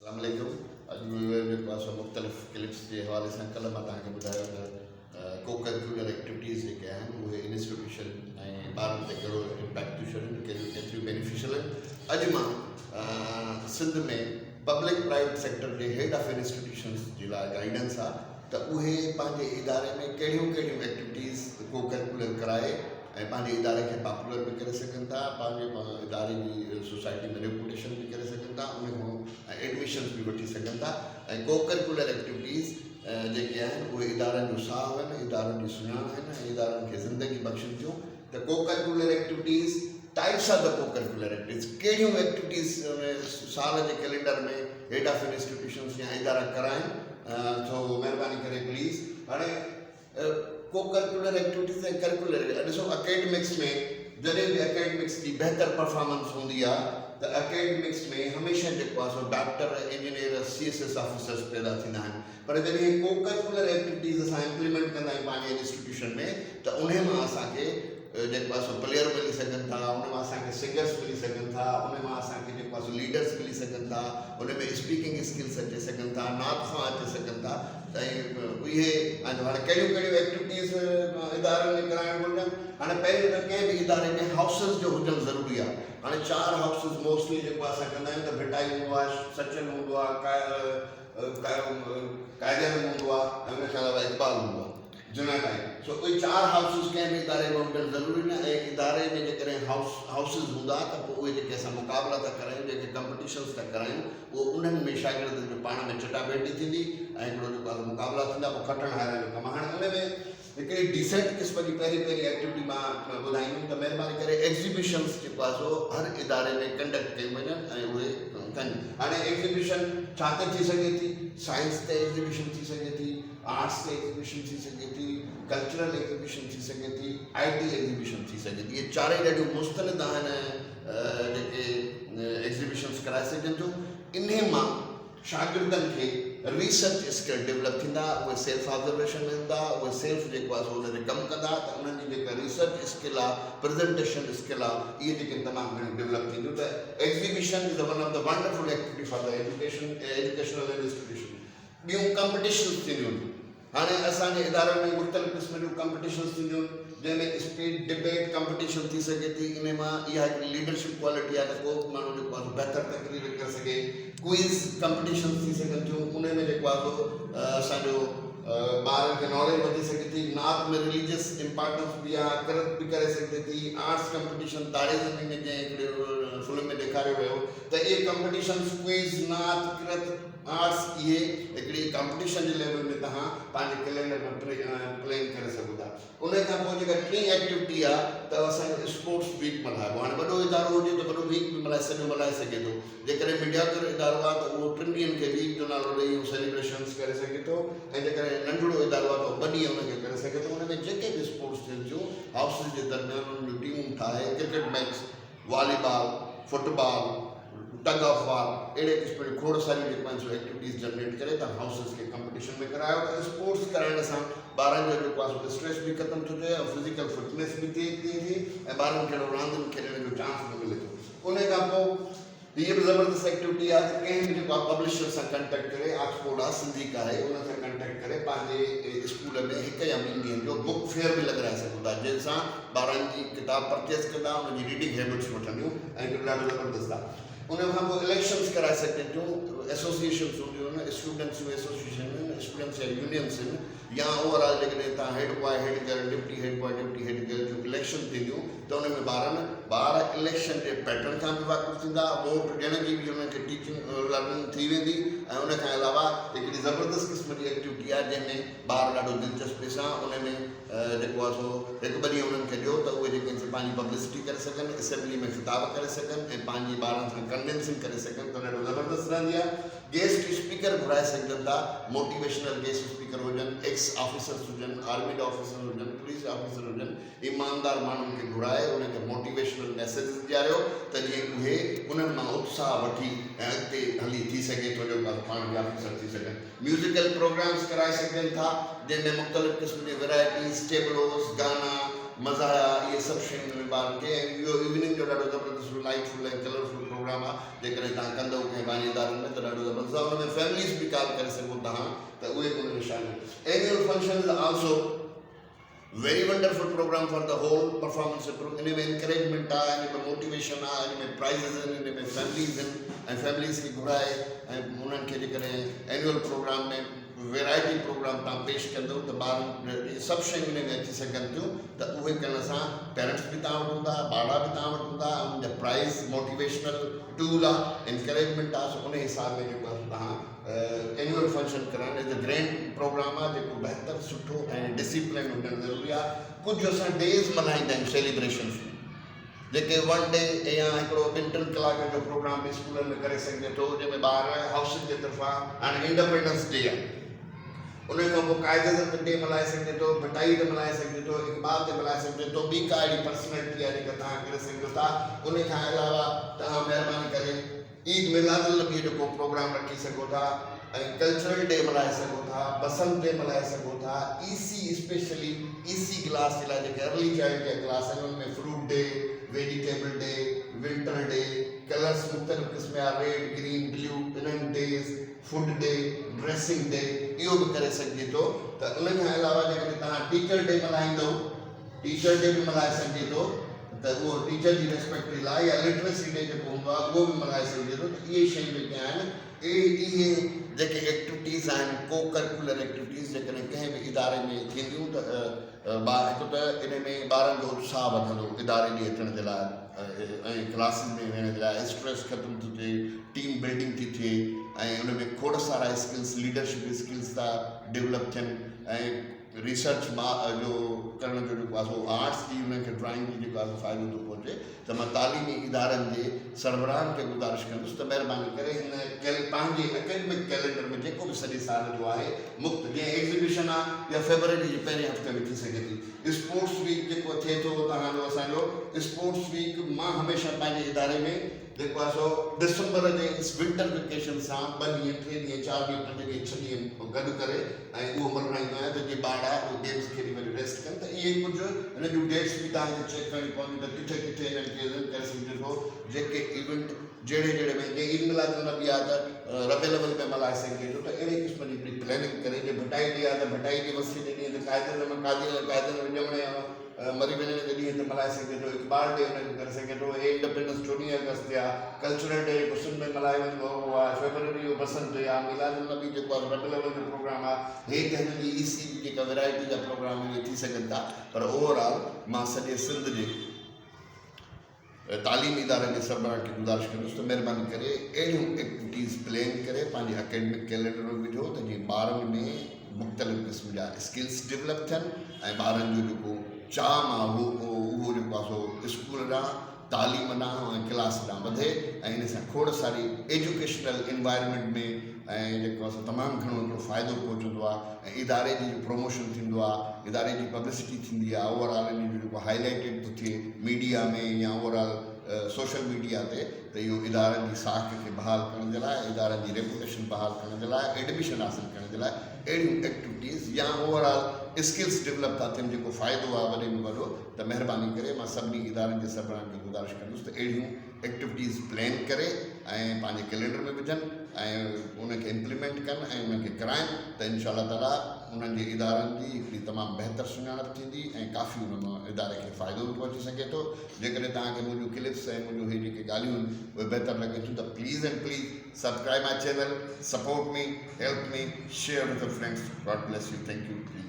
अस्सलामुअलैकुम। अॼु पास मुख़्तलिफ़ क्लिप्स के हवाले से कल मां तव्हांखे ॿुधायो त को करिकुलर एक्टिविटीज़ जेके आहिनि उहे इंस्टीट्यूशन ऐं ॿारनि ते कहिड़ो इम्पैक्ट थियूं छॾनि, केतिरियूं बेनिफिशियल आहिनि। अॼु मां सिंध में पब्लिक प्राइवेट सेक्टर जे हेड ऑफ इंस्टीट्यूशन्स जे लाइ गाइडेंस आहे त उहे पंहिंजे इदारे में कहिड़ियूं कहिड़ियूं एक्टिविटीज़ को करिकुलर कराए ऐं पंहिंजे इदारे खे पॉपुलर बि करे सघनि था, पंहिंजे इदारे जी सोसाइटी में रेपुटेशन बि करे सघनि था, उन खां एडमिशन्स बि वठी सघनि था। ऐं को करिकुलर एक्टिविटीज़ जेके आहिनि उहे इदारनि जो साहु आहिनि, इदारनि जी सुञाण आहिनि ऐं इदारनि खे ज़िंदगी बख़्शनि थियूं। त को curricular activities types of the को करिकुलर एक्टिविटीज़ कहिड़ियूं एक्टिविटीज़ साल जे कैलेंडर में हेड ऑफ इंस्टीट्यूशन्स या इदारा कराइनि, तो महिरबानी करे प्लीज़। हाणे को करिकुलर एक्टिविटीज़ ऐं करिकुलर ॾिसो अकेडमिक्स में जॾहिं बि अकेडमिक्स जी बहितर परफॉर्मेंस हूंदी आहे त अकेडमिक्स में हमेशह जेको आहे so doctor, engineer, CSS officers पैदा थींदा आहिनि। पर जॾहिं को करिकुलर एक्टिविटीज़ असां इम्प्लीमेंट कंदा आहियूं पंहिंजे इंस्टीट्यूशन में त उन मां असांखे जेको आहे सो प्लेयर मिली सघनि था, उन मां असांखे सिंगर्स मिली सघनि था, उन मां असांखे जेको आहे सो लीडर्स मिली सघनि था, उन में स्पीकिंग स्किल्स अची सघनि था, नात खां अची सघनि था। त इहे हाणे कहिड़ियूं कहिड़ियूं एक्टिविटीज़ इदारनि में कराइणु घुरिजनि। हाणे पहिरियों त कंहिं बि इदारे में हाउसिस जो हुजणु ज़रूरी आहे। हाणे 4 हाउसिस मोस्टली जेको असां कंदा आहियूं त भिटाई हूंदो आहे, सचिन हूंदो आहे, कायदर हूंदो आहे ऐं उन खां अलावा इक़बाल हूंदो आहे जुना टाइम। सो उहे 4 हाउसिस कंहिं बि इदारे में हुजणु ज़रूरी न आहे। इदारे में जेकॾहिं हाउसिस हूंदा त पोइ उहे जेके असां मुक़ाबला था करायूं, जेके कम्पिटिशन्स था करायूं, उहो उन्हनि में शागिर्दनि जो पाण में चटाभेटी थींदी ऐं हिकिड़ो जेको आहे मुक़ाबला थींदा, पोइ खटण हारण जो कमु। हाणे उन में हिकिड़ी डिसेंट क़िस्म जी पहिरीं एक्टिविटी मां ॿुधाईंदुमि त महिरबानी करे एग्ज़िबिशन्स जेको आहे सो हर इदारे में कंडक्ट कयूं वञनि ऐं उहे कनि। हाणे एग्ज़िबिशन छा ते थी सघे थी? साइंस ते एग्ज़िबिशन थी सघे थी, आर्ट्स ते एग्ज़िबिशन थी सघे थी, कल्चरल एग्ज़िबिशन थी सघे थी, IT एग्ज़िबिशन थी सघे थी। इहे चारई ॾाढियूं मुस्तनिद आहिनि जेके एग्ज़िबिशन्स कराए सघनि थियूं। इन मां शागिर्दनि खे रिसर्च स्किल डेवलप थींदा, उहे सेल्फ ऑब्जर्वेशन हूंदा, उहे सेल्फ जेको आहे सो उन ते कमु कंदा त उन्हनि जी जेका रिसर्च स्किल आहे, प्रेज़ेंटेशन स्किल आहे, इहे जेके तमामु घणियूं डेवलप थींदियूं। त exhibition is one of the wonderful activity for the educational institution. ॿियूं कम्पिटिशन्स थींदियूं आहिनि। हाणे असांजे इदारनि में मुख़्तलिफ़ क़िस्म जूं कम्पिटिशन्स थींदियूं आहिनि, जंहिंमें स्पीच डिबेट कम्पिटिशन थी सघे थी। इन मां इहा हिकिड़ी लीडरशिप क्वालिटी आहे त को माण्हू जेको आहे बहितर तकरीर करे सघे। क्विज़ कम्पिटिशन थी सघनि थियूं, उन में जेको आहे सो असांजो ॿारनि खे नॉलेज वधी सघे थी। नात में रिलीजियस इम्पॉर्टेंस बि आहे, कृत बि करे सघे थी। आर्ट्स कम्पिटिशन तारे ज़मीन में जंहिं हिकिड़े फिल्म में ॾेखारियो वियो त इहे कम्पिटिशन क्विज़, नात, कृत, आर्ट्स इहे हिकिड़ी कम्पिटिशन जे लेवल में तव्हां पंहिंजे कैलेंडर में प्लान करे सघो था। उन खां पोइ जेका टी एक्टिविटी आहे त असांजो स्पोर्ट्स वीक मल्हाइबो आहे। हाणे वॾो इदारो हुजे त वॾो वीक बि सॼो मल्हाए सघे थो। जेकॾहिं मीडियाकर इदारो आहे त उहो 3 ॾींहंनि खे वीक जो नालो ॾेई सेलिब्रेशन्स करे सघे थो, ऐं जेकॾहिं नंढिड़ो इदारो आहे त 2 ॾींहं हुनखे करे सघे थो। उन में जेके बि स्पोर्ट्स थियनि थियूं, हाउसिस जे दरमियान उन्हनि जूं टीमूं ठाहे cricket match, volleyball, football, tug of war, अहिड़े क़िस्म जूं खोड़ सारियूं जेको आहिनि सो एक्टिविटीज़ जनरेट करे त हाउसिस खे कम्पिटिशन में करायो। त स्पोर्ट्स कराइण सां ॿारनि जो जेको आहे सो स्ट्रेस बि ख़तमु थो थिए ऐं फिज़िकल फिटनेस बि थिए थी ऐं ॿारनि खे रांदियुनि खेॾण जो चांस बि मिले थो। उन खां पोइ हीअ बि ज़बरदस्त एक्टिविटी आहे त कंहिं बि जेको आहे पब्लिशर सां कंटेक्ट करे, ऑक्सफोर्ड आहे सिंधी आहे, उन सां कंटेक्ट करे पंहिंजे स्कूल में 1 या 2 ॾींहंनि जो बुक फेयर बि लॻाए सघूं था, जंहिंसां ॿारनि जी किताब परचेस कंदा, उनजी रीडिंग हैबिट्स वठंदियूं ऐं ॾाढो ज़बरदस्त आहे। उन खां पोइ इलेक्शन्स कराए सघनि थियूं। एसोसिएशन्स हूंदियूं आहिनि, स्टूडेंट्स जूं एसोसिएशन आहिनि, स्टूडेंट्स या यूनियन्स आहिनि, या ओवरऑल जेकॾहिं तव्हां हेड बॉय, हेड गर्ल, डिप्टी हेड बॉय, डिप्टी हेड गर्ल जूं इलेक्शन थींदियूं त उन में ॿार इलेक्शन जे पैटर्न खां बि वाक़ुफ़ु थींदा, वोट ॾियण जी बि उन्हनि खे टीचिंग लर्निंग थी वेंदी। ऐं उन खां अलावा हिकिड़ी ज़बरदस्त क़िस्म जी एक्टिविटी आहे जंहिंमें ॿार ॾाढो दिलचस्पी सां उन में जेको आहे सो 1-2 ॾींहं उन्हनि खे ॾियो त उहे जेके पंहिंजी पब्लिसिटी करे सघनि, असेंबली में ख़िताब करे सघनि ऐं पंहिंजी ॿारनि सां कन्विंसिंग करे सघनि, त ॾाढो ज़बरदस्त रहंदी आहे। गेस्ट स्पीकर घुराए सघनि था, मोटिवेशनल गेस्ट स्पीकर हुजनि, एक्स ऑफिसर्स हुजनि, आर्मी ऑफिसर हुजनि, पुलिस ऑफिसर हुजनि, ईमानदार माण्हुनि खे घुराए उनखे मोटिवेशनल मैसेज ॾियारियो त जीअं उहे उन्हनि मां उत्साह वठी ऐं अॻिते हली थी सघे थो जेको पाण बि ऑफिसर थी सघनि। म्यूज़िकल प्रोग्राम्स कराए सघनि था, जंहिंमें मुख़्तलिफ़ क़िस्म जी वैराइटीज़, टेबलोस, गाना, मज़ा आया इहे सभु शयूं में ॿारनि खे ऐं इहो इवनिंग जो ॾाढो ज़बरदस्त लाइटफुल ऐं कलरफुल प्रोग्राम आहे जेकॾहिं तव्हां कंदव कंहिं पंहिंजे इदारनि में त ॾाढो ज़बरदस्त आहे हुन में फैमिलीज़ बि कॉल करे सघो तव्हां त उहे बि हुन में शामिल annual function is also very wonderful program for the whole performance in में इंकरेजमेंट आहे इन में मोटिवेशन आहे इन में प्राइज़िस आहिनि इन में फैमिलीज़ आहिनि ऐं फैमिलीज़ खे घुराए ऐं उन्हनि खे जेकॾहिं एनुअल प्रोग्राम में वैरायटी प्रोग्राम तव्हां पेश कंदव त ॿारनि सभु शयूं इन में अची सघनि थियूं त उहे करण सां पेरेंट्स बि तव्हां वटि हूंदा ॿार बि तव्हां वटि हूंदा उन जा प्राइज़ मोटिवेशनल टूल आहे इंकरेजमेंट आहे सो उन हिसाब में जेको आहे तव्हां एनुअल फंक्शन करणु इज़ अ ग्रैंड प्रोग्राम आहे जेको बहितर सुठो ऐं डिसिप्लिन हुजणु ज़रूरी आहे कुझु असां डेज़ मल्हाईंदा आहियूं सेलिब्रेशन्स जेके वन डे या हिकिड़ो 2-3 कलाकनि जो प्रोग्राम बि स्कूलनि में करे सघिजे थो जंहिंमें ॿार हाउसिस जे तरफ़ां हाणे इंडिपेंडेंस डे आहे उन खां पोइ क़ाइदे डे मल्हाए सघिजे थो मिठाई ते मल्हाए सघिजे थो इक़बाल ते मल्हाए सघिजे थो ॿी का अहिड़ी पर्सनैलिटी आहे जेका तव्हां करे सघो था उन खां अलावा तव्हां महिरबानी करे ईद मिलादुलनबी जो प्रोग्राम रखी सघो था ऐं कल्चरल डे मल्हाए सघो था बसंत डे मल्हाए सघो था ईसी स्पेशली ईसी क्लास जे लाइ जेके अर्ली चाइल्ड केयर क्लास आहिनि उनमें fruit day vegetable day winter day colours मुख़्तलिफ़ क़िस्म जा रेड ग्रीन ब्लू इन्हनि days food day dressing day इहो बि करे सघिजे थो त उन खां अलावा जेकॾहिं तव्हां टीचर डे मल्हाईंदव टीचर डे बि मल्हाए सघिजे थो त उहो टीचर जी रिस्पेक्ट जे लाइ या लिटरेसी डे जेको हूंदो आहे उहो बि मल्हाए सघिजे थो त इहे शयूं जेके आहिनि इहे जेके एक्टिविटीज़ आहिनि को करिकुलर एक्टिविटीज़ जेकॾहिं कंहिं बि इदारे में थींदियूं त हिकु त इन में ॿारनि जो उत्साह वधंदो इदारे ॾे अचण जे लाइ ऐं क्लासिस में वेहण जे लाइ स्ट्रेस ख़तमु थो थिए टीम बिल्डिंग थी थिए ऐं उन में खोड़ सारा स्किल्स लीडरशिप स्किल्स था डेवलप थियनि ऐं रिसर्च जो करण जो जेको आहे सो आर्ट्स जी उनखे ड्राइंग जी जेको आहे फ़ाइदो थो पहुचे त मां तालीमी इदारनि जे सरबराहनि खे गुज़ारिश कंदुसि त महिरबानी करे हिन पंहिंजे एकेडमिक कैलेंडर में जेको बि सॼे साल जो आहे मुफ़्त जीअं एग्ज़िबिशन आहे या फेबरवरी जे पहिरें हफ़्ते में थी सघे थी स्पोर्ट्स वीक जेको थिए थो तव्हांजो असांजो स्पोर्ट्स वीक मां हमेशह पंहिंजे इदारे में जेको आहे सो डिसंबर जे विंटर वेकेशन सां 2 ॾींहं 3 ॾींहं 4 ॾींहं 5 ॾींहं 6 ॾींहं गॾु करे ऐं उहो मल्हाईंदो आहियां त जीअं ॿार आहे उहे गेम्स खेॾी वरी रेस्ट कनि त इहे कुझु हिन जूं डेट्स बि तव्हांखे चेक करणी पवंदी त किथे किथे हिननि खे करे सघिजे थो जेके इवेंट जहिड़े में जीअं ईद मिलादुलनबी आहे त रबियल अवल में मल्हाए सघिजे थो त अहिड़े क़िस्म जी हिकिड़ी प्लैनिंग करे जे भटाई डे आहे त भटाई जे मस्ती जे ॾींहं ते क़ाइदनि में ॼमण मरी वञण जे ॾींहं ते मल्हाए सघिजे थो इक़बाल डे हुनखे करे सघे थो हे इंडिपेंडेंस 24 अगस्त ते आहे कल्चरल डे जेको सिंध में मल्हाए वञिबो उहो आहे फेबरवरी जो बसंत आहे मिलादुलनबी जेको आहे रबियल अवल जो प्रोग्राम आहे हे त हिन जी ईसी जी जेका वैरायटी जा प्रोग्राम इहे थी सघनि था पर ओवरऑल मां सॼे सिंध जे तालीमी इदारनि जे सरबराहनि खे गुज़ारिश कंदुसि त महिरबानी करे अहिड़ियूं एक्टिविटीज़ प्लान करे पंहिंजे एकेडमिक कैलेंडर में विझो त जीअं ॿारनि में मुख़्तलिफ़ क़िस्म जा स्किल्स डेवलप थियनि ऐं ॿारनि जो जेको चाम आहे उहो जेको आहे सो स्कूल ॾांहुं तालीम ॾांहुं ऐं क्लास ॾांहुं वधे ऐं इन सां खोड़ सारी एजुकेशनल इन्वायरमेंट में ऐं जेको आहे तमामु घणो हिकिड़ो फ़ाइदो पहुचंदो आहे ऐं इदारे जी प्रमोशन थींदो आहे इदारे जी पब्लिसिटी थींदी आहे ओवरऑल इन जो जेको हाईलाइटेड थो थिए मीडिया में या ओवरऑल सोशल मीडिया ते त इहो इदारनि जी साख खे बहाल करण जे लाइ इदारनि जी रेपुटेशन बहाल करण जे लाइ एडमिशन हासिल करण जे लाइ अहिड़ियूं एक्टिविटीज़ या ओवरऑल स्किल्स डेवलप था थियनि जेको फ़ाइदो आहे वॾे में वॾो त महिरबानी करे मां सभिनी इदारनि जे सरबराहनि खे गुज़ारिश कंदुसि त अहिड़ियूं एक्टिविटीज़ प्लान करे ऐं पंहिंजे कैलेंडर में विझनि ऐं उनखे इम्प्लीमेंट कनि ऐं उनखे कराइनि त इनशा ताला उन्हनि जे इदारनि जी हिकिड़ी तमामु बहितर सुञाणप थींदी ऐं काफ़ी उन मां इदारे खे फ़ाइदो बि पहुची सघे थो जेकॾहिं तव्हांखे मुंहिंजूं क्लिप्स ऐं मुंहिंजूं हे जेके ॻाल्हियूं आहिनि उहे बहितर लॻे थियूं त please and please subscribe my channel support me help me share with your friends God bless U thank U please